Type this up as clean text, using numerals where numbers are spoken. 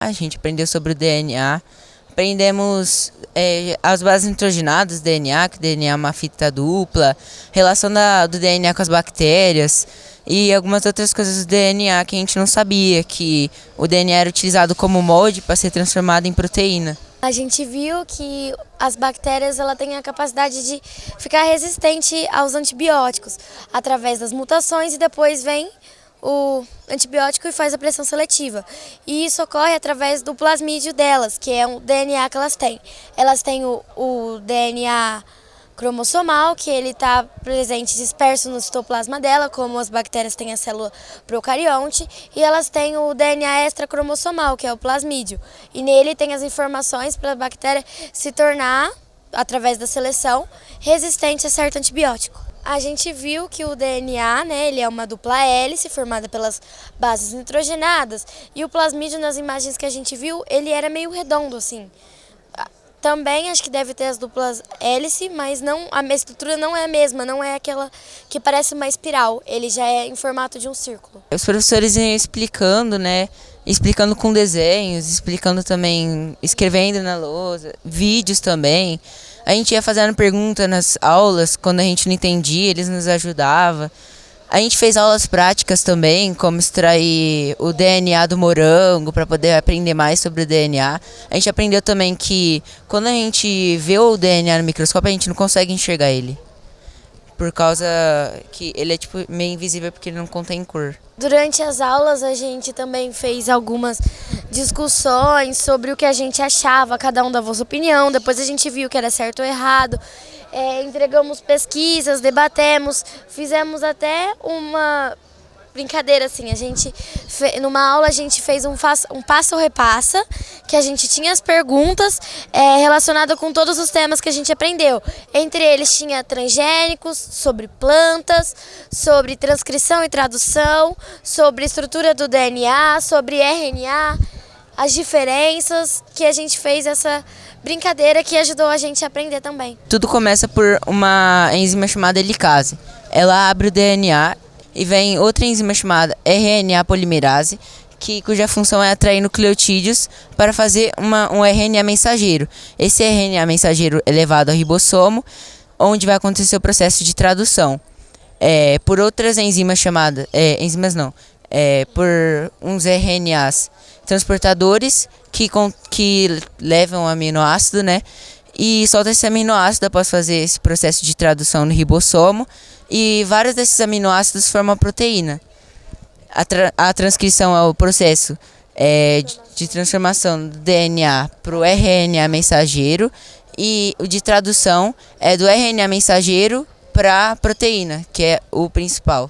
A gente aprendeu sobre o DNA, aprendemos as bases nitrogenadas do DNA, que o DNA é uma fita dupla, relação do DNA com as bactérias e algumas outras coisas do DNA que a gente não sabia, que o DNA era utilizado como molde para ser transformado em proteína. A gente viu que as bactérias têm a capacidade de ficar resistente aos antibióticos através das mutações e depois vem o antibiótico e faz a pressão seletiva. E isso ocorre através do plasmídio delas, que é um DNA que elas têm. Elas têm o DNA cromossomal, que ele está presente disperso no citoplasma dela, como as bactérias têm a célula procarionte, e elas têm o DNA extracromossomal, que é o plasmídio. E nele tem as informações para a bactéria se tornar, através da seleção, resistente a certo antibiótico. A gente viu que o DNA, ele é uma dupla hélice formada pelas bases nitrogenadas, e o plasmídio, nas imagens que a gente viu, ele era meio redondo assim. Também acho que deve ter as duplas hélice, mas a estrutura não é a mesma, não é aquela que parece uma espiral, ele já é em formato de um círculo. Os professores iam explicando, explicando com desenhos, explicando também, escrevendo na lousa, vídeos também. A gente ia fazendo perguntas nas aulas, quando a gente não entendia, eles nos ajudavam. A gente fez aulas práticas também, como extrair o DNA do morango para poder aprender mais sobre o DNA. A gente aprendeu também que quando a gente vê o DNA no microscópio, a gente não consegue enxergar ele. Por causa que ele é meio invisível porque ele não contém cor. Durante as aulas a gente também fez algumas discussões sobre o que a gente achava, cada um dava sua opinião, depois a gente viu que era certo ou errado. Entregamos pesquisas, debatemos, fizemos até uma brincadeira assim, numa aula a gente fez um passa ou repassa, que a gente tinha as perguntas relacionadas com todos os temas que a gente aprendeu. Entre eles tinha transgênicos, sobre plantas, sobre transcrição e tradução, sobre estrutura do DNA, sobre RNA, as diferenças, que a gente fez essa brincadeira que ajudou a gente a aprender também. Tudo começa por uma enzima chamada helicase. Ela abre o DNA e vem outra enzima chamada RNA polimerase, cuja função é atrair nucleotídeos para fazer um RNA mensageiro. Esse RNA mensageiro é levado ao ribossomo, onde vai acontecer o processo de tradução. Por outras enzimas chamadas... por uns RNAs transportadores que levam o aminoácido, e solta esse aminoácido após fazer esse processo de tradução no ribossomo, e vários desses aminoácidos formam a proteína. A transcrição é o processo de transformação do DNA para o RNA mensageiro, e o de tradução é do RNA mensageiro para a proteína, que é o principal.